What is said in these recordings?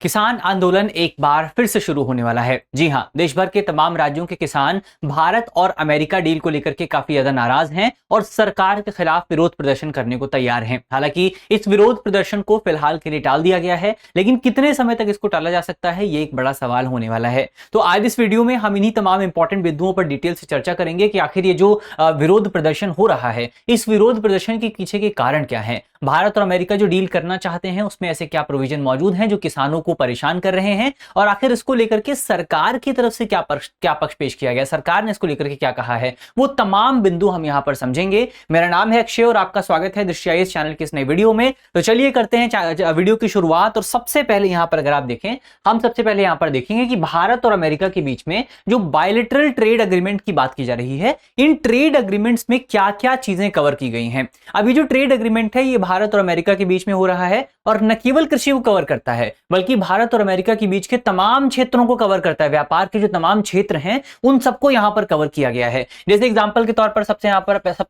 किसान आंदोलन एक बार फिर से शुरू होने वाला है। जी हां, देश भर के तमाम राज्यों के किसान भारत और अमेरिका डील को लेकर के काफी ज्यादा नाराज हैं और सरकार के खिलाफ विरोध प्रदर्शन करने को तैयार हैं। हालांकि इस विरोध प्रदर्शन को फिलहाल के लिए टाल दिया गया है, लेकिन कितने समय तक इसको टाला जा सकता है, ये एक बड़ा सवाल होने वाला है। तो आज इस वीडियो में हम इन्हीं तमाम इंपॉर्टेंट बिंदुओं पर डिटेल से चर्चा करेंगे कि आखिर ये जो विरोध प्रदर्शन हो रहा है, इस विरोध प्रदर्शन के पीछे के कारण क्या है, भारत और अमेरिका जो डील करना चाहते हैं उसमें ऐसे क्या प्रोविजन मौजूद हैं जो किसानों को परेशान कर रहे हैं, और आखिर इसको लेकर के सरकार की तरफ से क्या पक्ष पेश किया गया, सरकार ने इसको लेकर के क्या कहा है, वो तमाम बिंदु हम यहां पर समझेंगे। मेरा नाम है अक्षय और आपका स्वागत है दृश्य आईएएस चैनल के इस नए वीडियो में। तो चलिए करते हैं वीडियो की शुरुआत। और सबसे पहले यहां पर अगर आप देखें, हम सबसे पहले यहां पर देखेंगे कि भारत और अमेरिका के बीच में जो बायलैटरल ट्रेड एग्रीमेंट की बात की जा रही है, इन ट्रेड एग्रीमेंट्स में क्या क्या चीजें कवर की गई हैं। अभी जो ट्रेड एग्रीमेंट है ये भारत और अमेरिका के बीच में हो रहा है, और न केवल कृषि को कवर करता है बल्कि भारत और अमेरिका के बीच के तमाम क्षेत्रों को कवर करता है। व्यापार के जो तमाम क्षेत्र हैं उन सबको यहां पर कवर किया गया है। जैसे एग्जांपल के तौर पर सबसे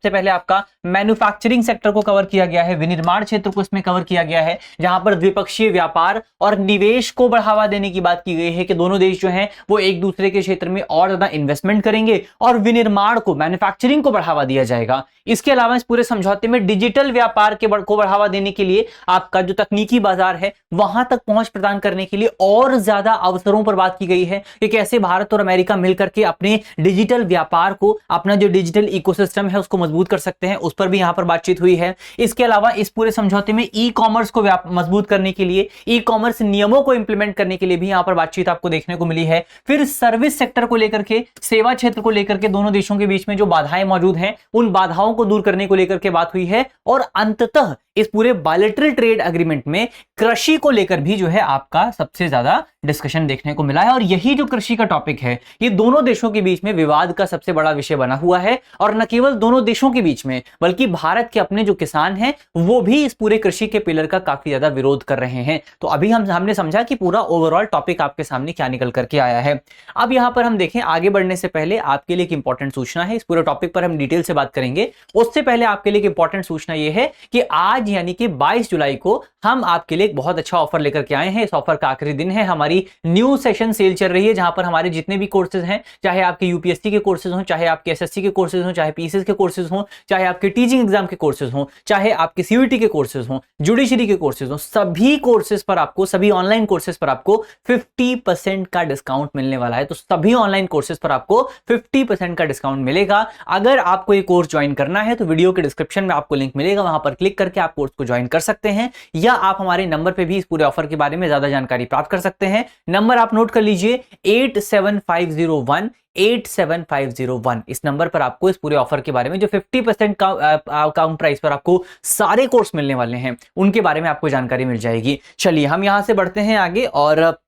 पहले आपका मैन्युफैक्चरिंग सेक्टर को कवर किया गया है, विनिर्माण क्षेत्र को इसमें कवर किया गया है, जहां पर द्विपक्षीय व्यापार और निवेश को बढ़ावा देने की बात की गई है कि दोनों देश जो हैं वो एक दूसरे के क्षेत्र में और ज्यादा इन्वेस्टमेंट करेंगे और विनिर्माण को, मैन्युफैक्चरिंग को बढ़ावा दिया जाएगा। इसके अलावा इस पूरे समझौते में डिजिटल व्यापार को बढ़ावा देने के लिए आपका जो तकनीकी बाजार है वहां तक पहुंच प्रदान करने के लिए और ज्यादा अवसरों पर बात की गई है कि कैसे भारत और अमेरिका मिलकर के अपने डिजिटल व्यापार को, अपना जो डिजिटल इकोसिस्टम है उसको मजबूत कर सकते हैं, उस पर भी यहां पर बातचीत हुई है। इसके अलावा इस पूरे समझौते में ई कॉमर्स को मजबूत करने के लिए, ई कॉमर्स नियमों को इंप्लीमेंट करने के लिए भी यहां पर बातचीत आपको देखने को मिली है। फिर सर्विस सेक्टर को लेकर के, सेवा क्षेत्र को लेकर के दोनों देशों के बीच में जो बाधाएं मौजूद हैं उन बाधाओं को दूर करने को लेकर के बात हुई है। और अंततः इस पूरे बायलैटरल ट्रेड एग्रीमेंट में कृषि को लेकर भी जो है आपका सबसे ज्यादा डिस्कशन देखने को मिला है। और यही जो कृषि का टॉपिक है ये दोनों देशों के बीच में विवाद का सबसे बड़ा विषय बना हुआ है। और न केवल दोनों देशों के बीच में बल्कि भारत के अपने जो किसान हैं वो भी इस पूरे कृषि के पिलर का काफी ज्यादा विरोध कर रहे हैं। तो अभी हमने समझा कि पूरा ओवरऑल टॉपिक आपके सामने क्या निकल करके आया है। अब यहां पर हम देखें, आगे बढ़ने से पहले आपके लिए एक इंपॉर्टेंट सूचना है। इस पूरे टॉपिक पर हम डिटेल से बात करेंगे, उससे पहले आपके लिए एक इंपॉर्टेंट सूचना यह है कि आज यानी कि 22 जुलाई को हम आपके लिए एक बहुत अच्छा ऑफर लेकर के आए हैं। इस ऑफर का आखिरी दिन है, हमारी न्यू सेशन सेल चल रही है जहां पर हमारे जितने भी कोर्सेज हैं, चाहे आपके यूपीएससी के कोर्सेज हों, चाहे आपके एसएससी के कोर्सेज हों, चाहे पीसीएस के कोर्सेज हों, चाहे आपके टीचिंग एग्जाम के कोर्सेज हों, चाहे आपके सीयूईटी के कोर्सेज हों, जुडिशरी के कोर्सेज हों, सभी कोर्सेज पर आपको, सभी ऑनलाइन कोर्सेज पर आपको 50% का डिस्काउंट मिलने वाला है। तो सभी ऑनलाइन कोर्सेज पर आपको 50% का डिस्काउंट मिलेगा। अगर आपको ये कोर्स ज्वाइन करना है तो वीडियो के डिस्क्रिप्शन में आपको लिंक मिलेगा, वहां पर क्लिक करके आप कोर्स को ज्वाइन कर सकते हैं, या आप हमारे नंबर पे भी इस पूरे ऑफर के बारे में ज्यादा जानकारी प्राप्त कर सकते हैं। नंबर आप नोट कर लीजिए 87501 इस नंबर पर आपको इस पूरे ऑफर के बारे में, जो 50% काउंट प्राइस पर आपको सारे कोर्स मिलने वाले हैं, उनके बारे में आपको जानकारी मिल जाएगी। चलिए हम यहां से बढ़ते हैं आगे और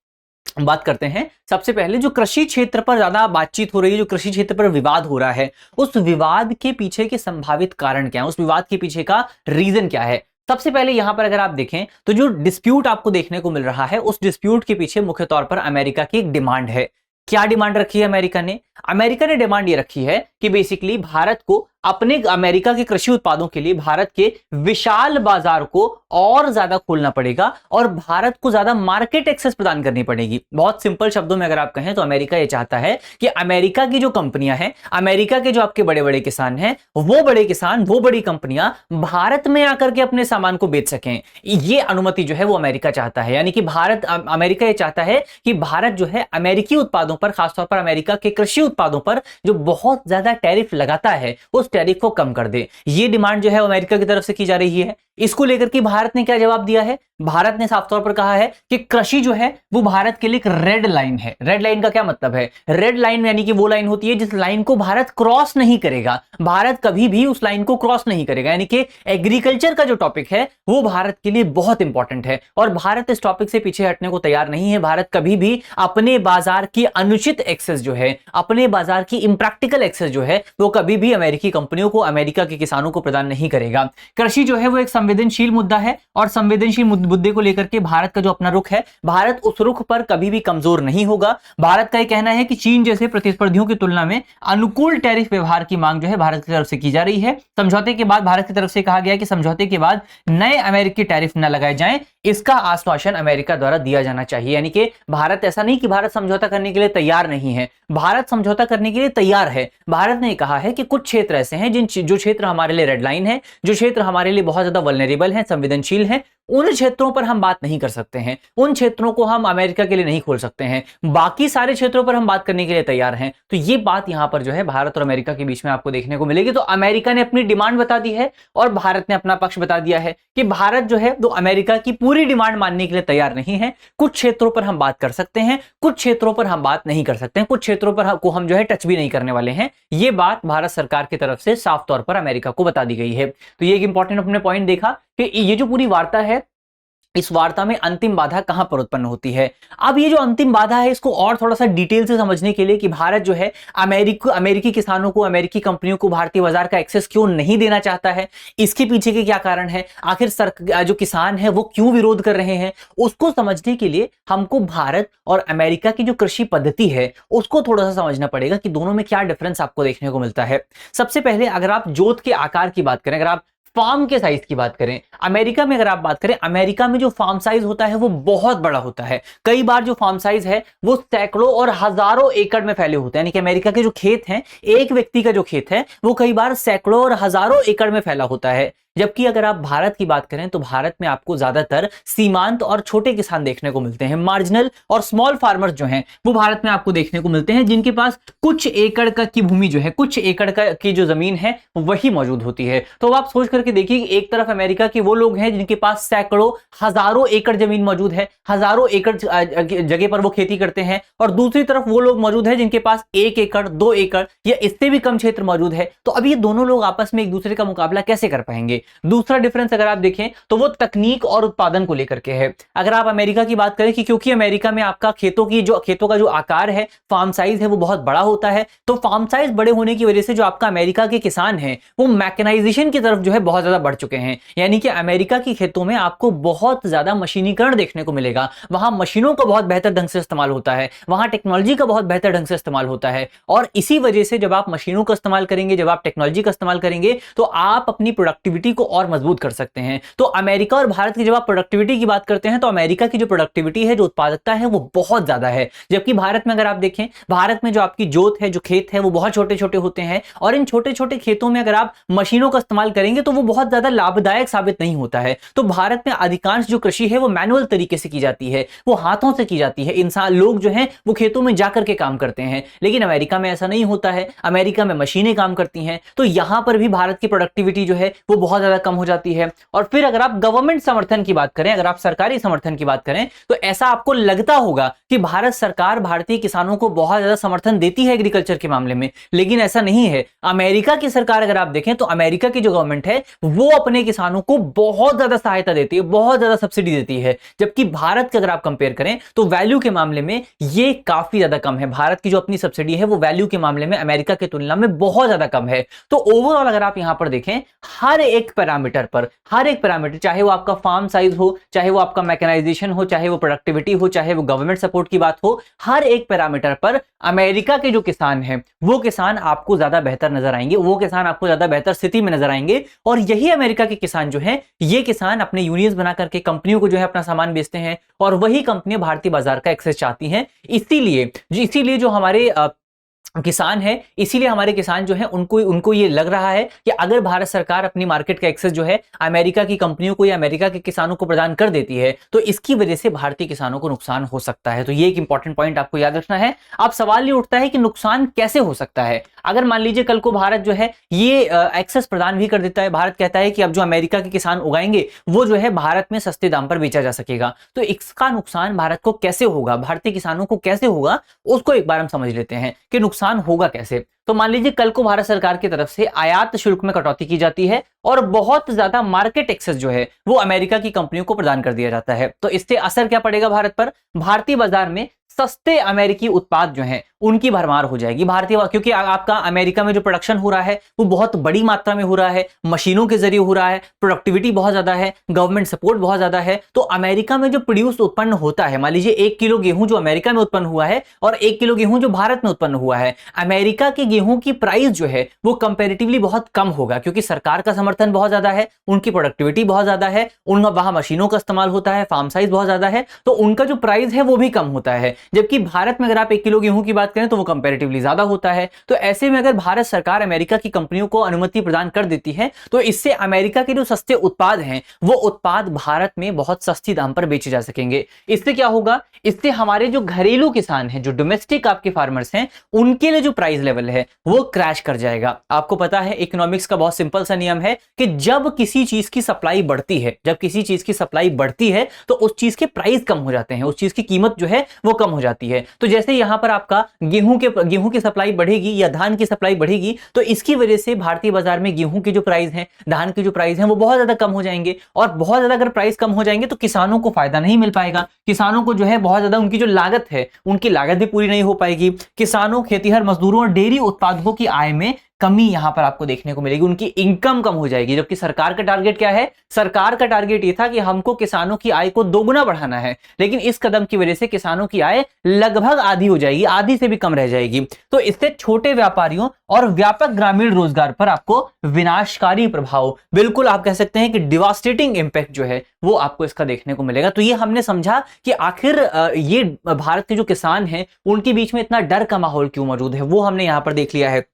बात करते हैं। सबसे पहले जो कृषि क्षेत्र पर ज्यादा बातचीत हो रही है, जो कृषि क्षेत्र पर विवाद हो रहा है, उस विवाद के पीछे के संभावित कारण क्या है, उस विवाद के पीछे का रीजन क्या है। सबसे पहले यहां पर अगर आप देखें तो जो डिस्प्यूट आपको देखने को मिल रहा है, उस डिस्प्यूट के पीछे मुख्य तौर पर अमेरिका की एक डिमांड है। क्या डिमांड रखी है अमेरिका ने? अमेरिका ने डिमांड ये रखी है कि बेसिकली भारत को अपने, अमेरिका के कृषि उत्पादों के लिए भारत के विशाल बाजार को और ज्यादा खोलना पड़ेगा और भारत को ज्यादा मार्केट एक्सेस प्रदान करनी पड़ेगी। बहुत सिंपल शब्दों में अगर आप कहें तो अमेरिका ये चाहता है कि अमेरिका की जो कंपनियां हैं, अमेरिका के जो आपके बड़े बड़े किसान हैं, वो बड़े किसान, वो बड़ी कंपनियां भारत में आकर के अपने सामान को बेच सकें। ये अनुमति जो है वो अमेरिका चाहता है। यानी कि अमेरिका ये चाहता है कि भारत जो है अमेरिकी उत्पादों पर, खासतौर पर अमेरिका के कृषि उत्पादों पर जो बहुत ज्यादा टैरिफ लगाता है, उस टैरिफ को कम कर दे। ये डिमांड जो है अमेरिका की तरफ से की जा रही है। इसको लेकर के भारत ने क्या जवाब दिया है? भारत ने साफ तौर पर कहा है कि कृषि जो है वो भारत के लिए एक रेड लाइन है। रेड लाइन का क्या मतलब है? रेड लाइन यानी कि वो लाइन होती है जिस लाइन को भारत क्रॉस नहीं करेगा। भारत कभी भी उस लाइन को क्रॉस नहीं करेगा। यानी कि एग्रीकल्चर का जो टॉपिक है वो भारत के लिए बहुत इंपॉर्टेंट है और भारत इस टॉपिक से पीछे हटने को तैयार नहीं है। भारत कभी भी अपने बाजार की अनुचित एक्सेस जो है, अपने बाजार की इंप्रैक्टिकल एक्सेस जो है, वो कभी भी अमेरिकी कंपनियों को, अमेरिका के किसानों को प्रदान नहीं करेगा। कृषि जो है वो एक संवेदनशील मुद्दा है और संवेदनशील मुद्दे को लेकर के भारत का जो अपना रुख है, भारत उस रुख पर कभी भी कमजोर नहीं होगा। भारत का यह कहना है कि चीन जैसे प्रतिस्पर्धियों की तुलना में अनुकूल टैरिफ व्यवहार की मांग जो है भारत की तरफ से की जा रही है। समझौते के बाद भारत की तरफ से कहा गया कि समझौते के बाद नए अमेरिकी टैरिफ न लगाए जाएं, इसका आश्वासन अमेरिका द्वारा दिया जाना चाहिए। यानी कि भारत, ऐसा नहीं कि भारत समझौता करने के लिए तैयार नहीं है, भारत समझौता करने के लिए तैयार है। भारत ने कहा है कि कुछ क्षेत्र ऐसे हैं जो क्षेत्र हमारे लिए रेड लाइन है, जो क्षेत्र हमारे लिए बहुत ज्यादा वल्नरेबल है, संवेदनशील है, उन क्षेत्रों पर हम बात नहीं कर सकते हैं, उन क्षेत्रों को हम अमेरिका के लिए नहीं खोल सकते हैं, बाकी सारे क्षेत्रों पर हम बात करने के लिए तैयार हैं। तो ये बात यहां पर जो है भारत और अमेरिका के बीच में आपको देखने को मिलेगी। तो अमेरिका ने अपनी डिमांड बता दी है और भारत ने अपना पक्ष बता दिया है कि भारत जो है तो अमेरिका की पूरी डिमांड मानने के लिए तैयार नहीं है। कुछ क्षेत्रों पर हम बात कर सकते हैं, कुछ क्षेत्रों पर हम बात नहीं कर सकते हैं, कुछ क्षेत्रों पर को हम जो है टच भी नहीं करने वाले हैं। ये बात भारत सरकार की तरफ से साफ तौर पर अमेरिका को बता दी गई है। तो ये एक इंपॉर्टेंट अपने पॉइंट देखा कि ये जो पूरी वार्ता है, इस वार्ता में अंतिम बाधा कहां पर उत्पन्न होती है। अब ये जो अंतिम बाधा है, इसको और थोड़ा सा डिटेल से समझने के लिए कि भारत जो है अमेरिकी किसानों को, अमेरिकी कंपनियों को भारतीय बाजार का एक्सेस क्यों नहीं देना चाहता है, इसके पीछे के क्या कारण है, आखिर जो किसान है वो क्यों विरोध कर रहे हैं, उसको समझने के लिए हमको भारत और अमेरिका की जो कृषि पद्धति है उसको थोड़ा सा समझना पड़ेगा कि दोनों में क्या डिफरेंस आपको देखने को मिलता है। सबसे पहले अगर आप जोत के आकार की बात करें, अगर आप फार्म के साइज की बात करें, अमेरिका में अगर आप बात करें, अमेरिका में जो फार्म साइज होता है वो बहुत बड़ा होता है। कई बार जो फार्म साइज है वो सैकड़ों और हजारों एकड़ में फैले होते हैं। यानी कि अमेरिका के जो खेत हैं, एक व्यक्ति का जो खेत है वो कई बार सैकड़ों और हजारों एकड़ में फैला होता है। जबकि अगर आप भारत की बात करें तो भारत में आपको ज्यादातर सीमांत और छोटे किसान देखने को मिलते हैं। मार्जिनल और स्मॉल फार्मर्स जो हैं वो भारत में आपको देखने को मिलते हैं, जिनके पास कुछ एकड़ का की भूमि जो है, कुछ एकड़ का की जो जमीन है वही मौजूद होती है। तो आप सोच करके देखिए कि एक तरफ अमेरिका के वो लोग हैं जिनके पास सैकड़ों हजारों एकड़ जमीन मौजूद है, हजारों एकड़ जगह पर वो खेती करते हैं, और दूसरी तरफ वो लोग मौजूद है जिनके पास 1 एकड़ 2 एकड़ या इससे भी कम क्षेत्र मौजूद है। तो अब ये दोनों लोग आपस में एक दूसरे का मुकाबला कैसे कर पाएंगे। दूसरा डिफरेंस अगर आप देखें तो वो तकनीक और उत्पादन को लेकर के है। अगर आप अमेरिका की बात करें कि क्योंकि अमेरिका में आपका खेतों का जो आकार है, फार्म साइज है वो बहुत बड़ा होता है, तो फार्म साइज बड़े होने की वजह से जो आपका अमेरिका के किसान हैं वो मैकेनाइजेशन की तरफ जो है बहुत ज्यादा बढ़ चुके हैं। यानी कि अमेरिका के खेतों में आपको बहुत ज्यादा मशीनीकरण देखने को मिलेगा। वहां मशीनों का बहुत बेहतर ढंग से इस्तेमाल होता है, वहां टेक्नोलॉजी का बहुत बेहतर ढंग से इस्तेमाल होता है। और इसी वजह से जब आप मशीनों का इस्तेमाल करेंगे, जब आप टेक्नोलॉजी का इस्तेमाल करेंगे, तो आप अपनी प्रोडक्टिविटी को और मजबूत कर सकते हैं। तो अमेरिका और भारत की जब आप प्रोडक्टिविटी की बात करते हैं तो अमेरिका की जो प्रोडक्टिविटी है, जो उत्पादकता है, वो बहुत ज्यादा है। जबकि भारत में अगर आप देखें, भारत में जो आपकी जोत है, जो खेत है, वो बहुत छोटे छोटे होते हैं, और इन छोटे छोटे खेतों में अगर आप मशीनों का इस्तेमाल करेंगे तो वो बहुत ज्यादा लाभदायक साबित नहीं होता है। तो भारत में अधिकांश जो कृषि है वो मैनुअल तरीके से की जाती है, वो हाथों से की जाती है, इंसान लोग जो हैं वो खेतों में जाकर के काम करते हैं। लेकिन अमेरिका में ऐसा नहीं होता है, अमेरिका में मशीनें काम करती हैं। तो यहां पर भी भारत की प्रोडक्टिविटी जो है वो बहुत ज्यादा कम हो जाती है। और फिर अगर आप गवर्नमेंट समर्थन की बात करें, अगर आप सरकारी समर्थन की बात करें, तो ऐसा आपको लगता होगा कि भारत सरकार भारतीय किसानों को बहुत ज्यादा समर्थन देती है एग्रीकल्चर के मामले में, लेकिन ऐसा नहीं है। अमेरिका की सरकार अगर आप देखें तो अमेरिका की जो गवर्नमेंट है वो अपने किसानों को बहुत ज्यादा सहायता देती है, बहुत ज्यादा सब्सिडी देती है। जबकि भारत के अगर आप कंपेयर करें तो वैल्यू के मामले में ये काफी ज्यादा कम है। भारत की जो अपनी सब्सिडी है वो वैल्यू के मामले में अमेरिका की तुलना में बहुत ज्यादा कम है। तो ओवरऑल अगर आप यहां पर देखें, हर एक पैरामीटर पर, हर एक पैरामीटर, चाहे वो आपका फार्म साइज हो, चाहे वो आपका मैकेनाइजेशन हो, चाहे वो प्रोडक्टिविटी हो, चाहे वो गवर्नमेंट सपोर्ट की बात हो, हर एक पैरामीटर पर अमेरिका के जो किसान हैं वो किसान आपको ज्यादा बेहतर नजर आएंगे, वो किसान आपको ज्यादा बेहतर स्थिति में नजर आएंगे। और यही अमेरिका के किसान जो हैं, ये किसान अपने यूनियंस बना करके कंपनियों को जो है अपना सामान बेचते हैं, और वही कंपनियां भारतीय बाजार का एक्सेस चाहती हैं। इसीलिए जो हमारे किसान है, इसीलिए हमारे किसान जो है उनको ये लग रहा है कि अगर भारत सरकार अपनी मार्केट का एक्सेस जो है अमेरिका की कंपनियों को या अमेरिका के किसानों को प्रदान कर देती है तो इसकी वजह से भारतीय किसानों को नुकसान हो सकता है। तो ये एक इंपॉर्टेंट पॉइंट आपको याद रखना है। अब सवाल ये उठता है कि नुकसान कैसे हो सकता है। अगर मान लीजिए कल को भारत जो है ये एक्सेस प्रदान भी कर देता है, भारत कहता है कि अब जो अमेरिका के किसान उगाएंगे वो जो है भारत में सस्ते दाम पर बेचा जा सकेगा, तो इसका नुकसान भारत को कैसे होगा, भारतीय किसानों को कैसे होगा, उसको एक बार हम समझ लेते हैं कि नुकसान होगा कैसे। तो मान लीजिए कल को भारत सरकार की तरफ से आयात शुल्क में कटौती की जाती है और बहुत ज्यादा मार्केट एक्सेस जो है वो अमेरिका की कंपनियों को प्रदान कर दिया जाता है। तो इससे असर क्या पड़ेगा भारत पर? भारतीय बाजार में सस्ते अमेरिकी उत्पाद जो हैं उनकी भरमार हो जाएगी भारतीय, क्योंकि आपका अमेरिका में जो प्रोडक्शन हो रहा है वो बहुत बड़ी मात्रा में हो रहा है, मशीनों के जरिए हो रहा है, प्रोडक्टिविटी बहुत ज्यादा है, गवर्नमेंट सपोर्ट बहुत ज्यादा है। तो अमेरिका में जो प्रोड्यूस उत्पन्न होता है, मान लीजिए 1 किलो गेहूं जो अमेरिका में उत्पन्न हुआ है और 1 किलो गेहूं जो भारत में उत्पन्न हुआ है, अमेरिका के गेहूं की प्राइस जो है वो कंपैरेटिवली बहुत कम होगा, क्योंकि सरकार का समर्थन बहुत ज्यादा है, उनकी प्रोडक्टिविटी बहुत ज्यादा है, उनका वहां मशीनों का इस्तेमाल होता है, फार्म साइज बहुत ज्यादा है, तो उनका जो प्राइस है वो भी कम होता है। जबकि भारत में अगर आप 1 किलो गेहूं की बात करें तो वो कंपैरेटिवली ज्यादा होता है। तो ऐसे में अगर भारत सरकार अमेरिका की कंपनियों को अनुमति प्रदान कर देती है तो इससे अमेरिका के जो सस्ते उत्पाद हैं वो उत्पाद भारत में बहुत सस्ती दाम पर बेचे जा सकेंगे। इससे क्या होगा, इससे हमारे जो घरेलू किसान हैं, जो डोमेस्टिक आपके फार्मर्स हैं, उनके लिए जो प्राइस लेवल है वो क्रैश कर जाएगा। आपको पता है इकोनॉमिक्स का बहुत सिंपल सा नियम है कि जब किसी चीज की सप्लाई बढ़ती है, जब किसी चीज की सप्लाई बढ़ती है तो उस चीज के प्राइस कम हो जाते हैं, उस चीज की कीमत जो है वो कम हो जाती है। तो जैसे यहां पर आपका गेहूं की सप्लाई बढ़ेगी या धान की सप्लाई बढ़ेगी तो इसकी वजह से भारतीय बाजार में गेहूं के जो प्राइस हैं, धान के जो प्राइस हैं वो बहुत ज्यादा कम हो जाएंगे, और बहुत ज्यादा अगर प्राइस कम हो जाएंगे तो किसानों को फायदा नहीं मिल पाएगा, किसानों को जो है बहुत ज्यादा उनकी जो लागत है उनकी लागत भी पूरी नहीं हो पाएगी, किसानों, खेतीहर मजदूरों और डेयरी उत्पादकों की आय में कमी यहां पर आपको देखने को मिलेगी, उनकी इनकम कम हो जाएगी। जबकि सरकार का टारगेट क्या है, सरकार का टारगेट ये था कि हमको किसानों की आय को दोगुना बढ़ाना है, लेकिन इस कदम की वजह से किसानों की आय लगभग आधी हो जाएगी, आधी से भी कम रह जाएगी। तो इससे छोटे व्यापारियों और व्यापक ग्रामीण रोजगार पर आपको विनाशकारी प्रभाव, बिल्कुल आप कह सकते हैं कि डिवास्टेटिंग इंपैक्ट जो है वो आपको इसका देखने को मिलेगा। तो ये हमने समझा कि आखिर ये भारत के जो किसान हैं उनके बीच में इतना डर का माहौल क्यों मौजूद है, वो हमने यहां पर देख लिया है।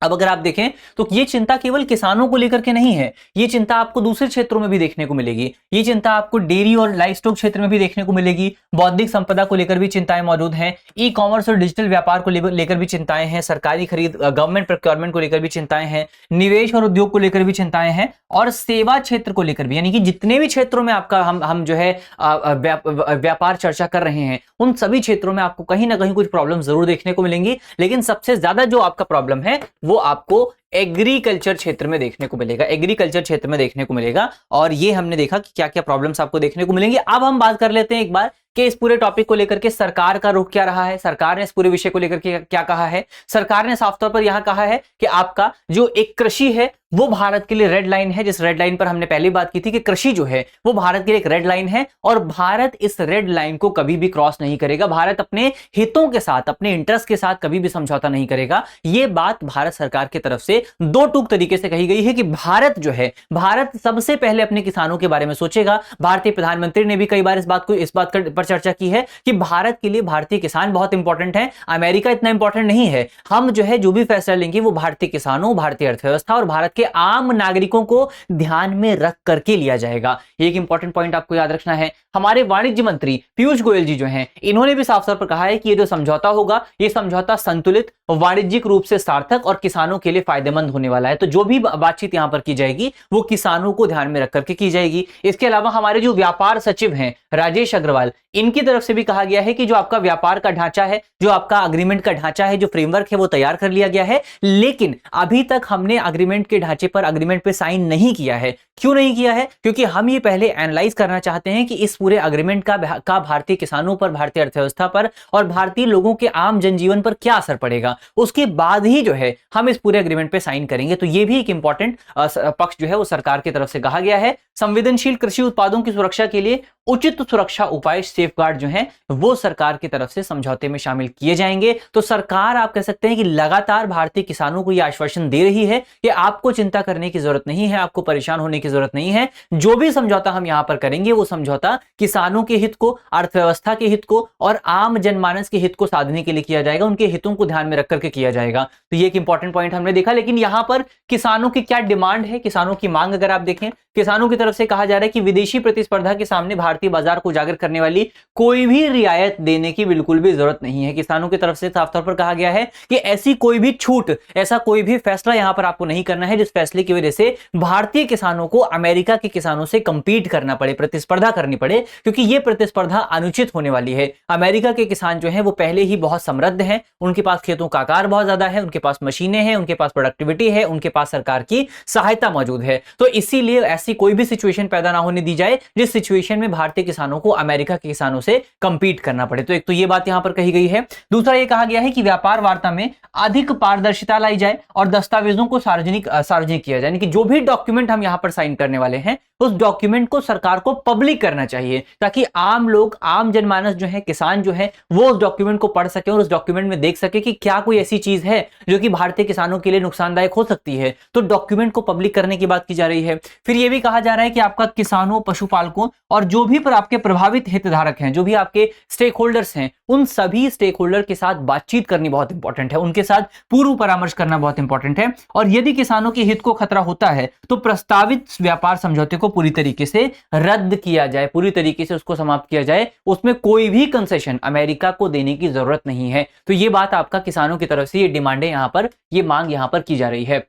अब अगर आप देखें तो ये चिंता केवल किसानों को लेकर के नहीं है, ये चिंता आपको दूसरे क्षेत्रों में भी देखने को मिलेगी। ये चिंता आपको डेयरी और लाइवस्टॉक क्षेत्र में भी देखने को मिलेगी, बौद्धिक संपदा को लेकर भी चिंताएं मौजूद हैं, ई कॉमर्स और डिजिटल व्यापार को लेकर भी चिंताएं हैं, सरकारी खरीद, गवर्नमेंट प्रोक्योरमेंट को लेकर भी चिंताएं हैं, निवेश और उद्योग को लेकर भी चिंताएं हैं, और सेवा क्षेत्र को लेकर भी, यानी कि जितने भी क्षेत्रों में आपका हम जो है व्यापार चर्चा कर रहे हैं उन सभी क्षेत्रों में आपको कहीं ना कहीं कुछ प्रॉब्लम जरूर देखने को मिलेंगी। लेकिन सबसे ज्यादा जो आपका प्रॉब्लम है वो आपको एग्रीकल्चर क्षेत्र में देखने को मिलेगा, एग्रीकल्चर क्षेत्र में देखने को मिलेगा। और ये हमने देखा कि क्या क्या प्रॉब्लम्स आपको देखने को मिलेंगी। अब हम बात कर लेते हैं एक बार कि इस पूरे टॉपिक को लेकर के सरकार का रुख क्या रहा है, सरकार ने इस पूरे विषय को लेकर के क्या कहा है। सरकार ने साफ तौर पर यहां कहा है कि आपका जो एक कृषि है वो भारत के लिए रेड लाइन है, जिस रेड लाइन पर हमने पहले बात की थी कि कृषि जो है वो भारत के लिए एक रेड लाइन है और भारत इस रेड लाइन को कभी भी क्रॉस नहीं करेगा। भारत अपने हितों के साथ, अपने इंटरेस्ट के साथ कभी भी समझौता नहीं करेगा। यह बात भारत सरकार की तरफ से दो टूक तरीके से कही गई है कि भारत जो है, भारत सबसे पहले अपने किसानों के बारे में सोचेगा। भारतीय प्रधानमंत्री ने भी कई बार इस बात पर चर्चा की है कि भारत के लिए भारतीय किसान बहुत इंपॉर्टेंट है, अमेरिका इतना इंपॉर्टेंट नहीं है। हम जो है जो भी फैसला लेंगे वो भारतीय किसानों, भारतीय अर्थव्यवस्था और भारत के आम नागरिकों को ध्यान में रख करके लिया जाएगा। एक इंपॉर्टेंट पॉइंट आपको याद रखना है, हमारे वाणिज्य मंत्री पीयूष गोयल जी जो हैं, इन्होंने भी साफ तौर पर कहा है कि ये जो समझौता होगा, ये समझौता संतुलित, वाणिज्यिक रूप से सार्थक और किसानों के लिए फायदेमंद होने वाला है। तो जो भी बातचीत यहां पर की जाएगी वो किसानों को ध्यान में रख करके की जाएगी। इसके अलावा हमारे जो व्यापार सचिव हैं राजेश अग्रवाल, इनकी तरफ से भी कहा गया है कि जो आपका व्यापार का ढांचा है, जो आपका अग्रीमेंट का ढांचा है, जो फ्रेमवर्क है वो तैयार कर लिया गया है, लेकिन अभी तक हमने अग्रीमेंट के ढांचे पर, अग्रीमेंट पे साइन नहीं किया है। क्यों नहीं किया है? क्योंकि हम ये पहले एनालाइज करना चाहते हैं कि इस पूरे अग्रीमेंट का भारतीय किसानों पर, भारतीय अर्थव्यवस्था पर और भारतीय लोगों के आम जनजीवन पर क्या असर पड़ेगा। उसके बाद ही जो है हम इस पूरे अग्रीमेंट पे साइन करेंगे। तो ये भी एक इंपॉर्टेंट पक्ष जो है वो सरकार की तरफ से कहा गया है। संवेदनशील कृषि उत्पादों की सुरक्षा के लिए उचित सुरक्षा उपाय, सेफगार्ड जो हैं वो सरकार की तरफ से समझौते में शामिल किए जाएंगे। तो सरकार, आप कह सकते हैं कि लगातार भारतीय किसानों को यह आश्वासन दे रही है कि आपको चिंता करने की जरूरत नहीं है, आपको परेशान होने की जरूरत नहीं है। जो भी समझौता हम यहां पर करेंगे वो समझौता किसानों के हित को, अर्थव्यवस्था के हित को और आम जनमानस के हित को साधने के लिए किया जाएगा, उनके हितों को ध्यान में रख करके किया जाएगा। तो ये एक इंपॉर्टेंट पॉइंट हमने देखा। लेकिन यहां पर किसानों की क्या डिमांड है, किसानों की मांग अगर आप देखें, किसानों की तरफ से कहा जा रहा है कि विदेशी प्रतिस्पर्धा के सामने भारतीय बाजार को उजागर करने वाली कोई भी रियायत देने की बिल्कुल भी जरूरत नहीं है। किसानों की तरफ से साफ तौर पर कहा गया है कि ऐसी कोई भी छूट, ऐसा कोई भी फैसला यहां पर आपको नहीं करना है जिस फैसले की वजह से भारतीय किसानों को अमेरिका के किसानों से कंपीट करना पड़े, प्रतिस्पर्धा करनी पड़े, क्योंकि यह प्रतिस्पर्धा अनुचित होने वाली है। अमेरिका के किसान जो हैं वो पहले ही बहुत समृद्ध हैं, उनके पास खेतों का आकार बहुत ज्यादा है, उनके पास मशीनें हैं, उनके पास प्रोडक्टिविटी है, उनके पास सरकार की सहायता मौजूद है। तो इसीलिए ऐसी कोई भी सिचुएशन पैदा ना होने दी जाए जिस सिचुएशन में भारतीय किसानों को अमेरिका के किसानों से कंपीट करना पड़े। तो एक तो ये बात यहां पर कही गई है। दूसरा ये कहा गया है कि व्यापार वार्ता में अधिक पारदर्शिता लाई जाए और दस्तावेजों को सार्वजनिक किया जाए, यानी कि जो भी डॉक्यूमेंट हम यहां पर साइन करने वाले हैं उस डॉक्यूमेंट को सरकार को पब्लिक करना चाहिए, ताकि आम लोग, आम जनमानस जो है, किसान जो है, वो उस डॉक्यूमेंट को पढ़ सके और उस डॉक्यूमेंट में देख सके कि क्या कोई ऐसी चीज है जो कि भारतीय किसानों के लिए नुकसानदायक हो सकती है। तो डॉक्यूमेंट को पब्लिक करने की बात की जा रही है। फिर यह भी कहा जा रहा है कि आपका किसानों, पशुपालकों और जो भी पर आपके प्रभावित हितधारक हैं, जो भी आपके स्टेक होल्डर्स हैं, उन सभी स्टेक होल्डर के साथ बातचीत करनी बहुत इंपॉर्टेंट है, उनके साथ पूर्व परामर्श करना बहुत इंपॉर्टेंट है। और यदि किसानों के हित को खतरा होता है तो प्रस्तावित व्यापार समझौते को पूरी तरीके से रद्द किया जाए, पूरी तरीके से उसको समाप्त किया जाए, उसमें कोई भी कंसेशन अमेरिका को देने की जरूरत नहीं है। तो ये बात आपका किसानों की तरफ से ये डिमांडें यहां पर, ये मांग यहां पर की जा रही है।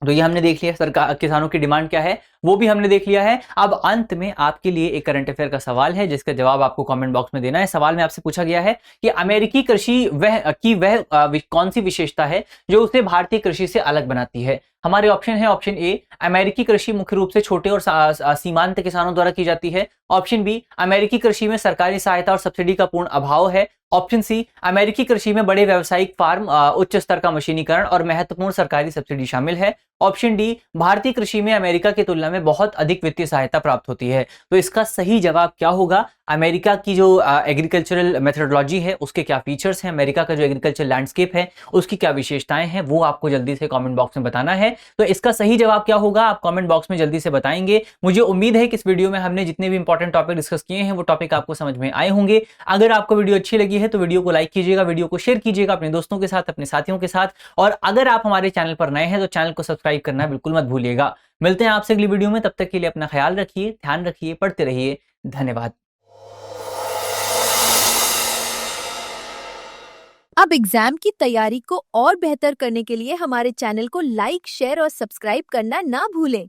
तो ये हमने देख लिया सरकार, किसानों की डिमांड क्या है वो भी हमने देख लिया है। अब अंत में आपके लिए एक करंट अफेयर का सवाल है जिसका जवाब आपको कमेंट बॉक्स में देना है। सवाल में आपसे पूछा गया है कि अमेरिकी कृषि वह कौन सी विशेषता है जो उसे भारतीय कृषि से अलग बनाती है। हमारे ऑप्शन है, ऑप्शन ए, अमेरिकी कृषि मुख्य रूप से छोटे और सीमांत किसानों द्वारा की जाती है। ऑप्शन बी, अमेरिकी कृषि में सरकारी सहायता और सब्सिडी का पूर्ण अभाव है। ऑप्शन सी, अमेरिकी कृषि में बड़े व्यावसायिक फार्म, उच्च स्तर का मशीनीकरण और महत्वपूर्ण सरकारी सब्सिडी शामिल है। ऑप्शन डी, भारतीय कृषि में अमेरिका की तुलना में बहुत अधिक वित्तीय सहायता प्राप्त होती है। तो इसका सही जवाब क्या होगा? अमेरिका की जो एग्रीकल्चरल मेथोडोलॉजी है उसके क्या फीचर्स हैं, अमेरिका का जो एग्रीकल्चर लैंडस्केप है उसकी क्या विशेषताएं हैं, वो आपको जल्दी से कमेंट बॉक्स में बताना है। तो इसका सही जवाब क्या होगा आप कमेंट बॉक्स में जल्दी से बताएंगे। मुझे उम्मीद है कि इस वीडियो में हमने जितने भी इंपॉर्टेंट टॉपिक डिस्कस किए हैं वो टॉपिक आपको समझ में आए होंगे। अगर आपको वीडियो अच्छी लगी है तो वीडियो को लाइक कीजिएगा, वीडियो को शेयर कीजिएगा अपने दोस्तों के साथ, अपने साथियों के साथ। और अगर आप हमारे चैनल पर नए हैं तो चैनल को सब्सक्राइब करना बिल्कुल मत भूलिएगा। मिलते हैं आपसे अगली वीडियो में, तब तक के लिए अपना ख्याल रखिए, ध्यान रखिए, पढ़ते रहिए। धन्यवाद। अब एग्जाम की तैयारी को और बेहतर करने के लिए हमारे चैनल को लाइक, शेयर और सब्सक्राइब करना ना भूलें।